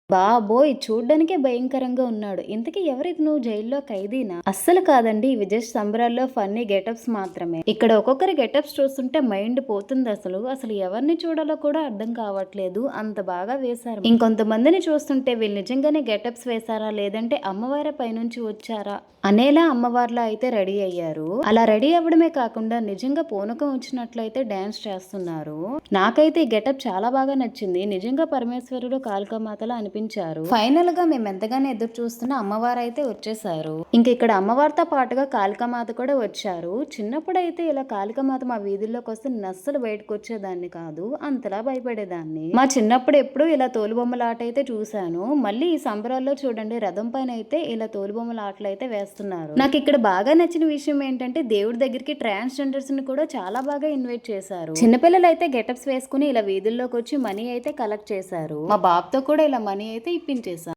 బాబోయ్! చూడ్డానికే భయంకరంగా ఉన్నాడు. ఇంతకీ ఎవరితను? జైల్లో ఖైదీనా? అస్సలు కాదండి. ఇవి జస్ట్ సంబరాల్లో ఫన్నీ గెటప్స్ మాత్రమే. ఇక్కడ ఒక్కొక్కరి గెటప్స్ చూస్తుంటే మైండ్ పోతుందసలు. అసలు ఎవరిని చూడాలో కూడా అర్థం కావట్లేదు. అంత బాగా వేశారు. ఇంకొంతమందిని చూస్తుంటే వీళ్ళు నిజంగానే గెటప్స్ వేశారా? లేదంటే అమ్మవారే పైనుంచి వచ్చారా? అనేలా అమ్మవార్లా అయితే రెడీ అయ్యారు. అలా రెడీ అవ్వడమే కాకుండా నిజంగా పూనకం వచ్చినట్లయితే డాన్స్ చేస్తున్నారు. నాకైతే ఈ గెటప్ చాలా బాగా నచ్చింది. నిజంగా పరమేశ్వరుడు కాళికామాతలా అనిపించారు. ఫైనల్ గా మేము ఎంతగానో ఎదురు చూస్తున్న అమ్మవారు అయితే వచ్చేసారు. ఇంక ఇక్కడ అమ్మవారితో పాటుగా కాళికామాత కూడా వచ్చారు. చిన్నప్పుడు అయితే ఇలా కాళికామాత మా వీధుల్లోకి వస్తే నేను అస్సలు బయటకు వచ్చేదాన్ని కాదు. అంతలా భయపడేదాన్ని. మా చిన్నప్పుడు ఎప్పుడు ఇలా తోలుబొమ్మల ఆట అయితే చూశాను. మళ్ళీ ఈ సంబరాల్లో చూడండి, రథం పైన అయితే ఇలా తోలుబొమ్మల ఆటలు అయితే వేస్తున్నారు. నాకు ఇక్కడ బాగా నచ్చిన విషయం ఏంటంటే దేవుడి దగ్గరికి ట్రాన్స్జెండర్స్ ని కూడా చాలా బాగా ఇన్వైట్ చేశారు. చిన్నపిల్లలు అయితే గెటప్స్ వేసుకుని ఇలా వీధుల్లోకి వచ్చి మనీ అయితే కలెక్ట్ చేశారు. మా బాబుతో కూడా ఇలా మనీ అయితే ఇప్పించేశారు.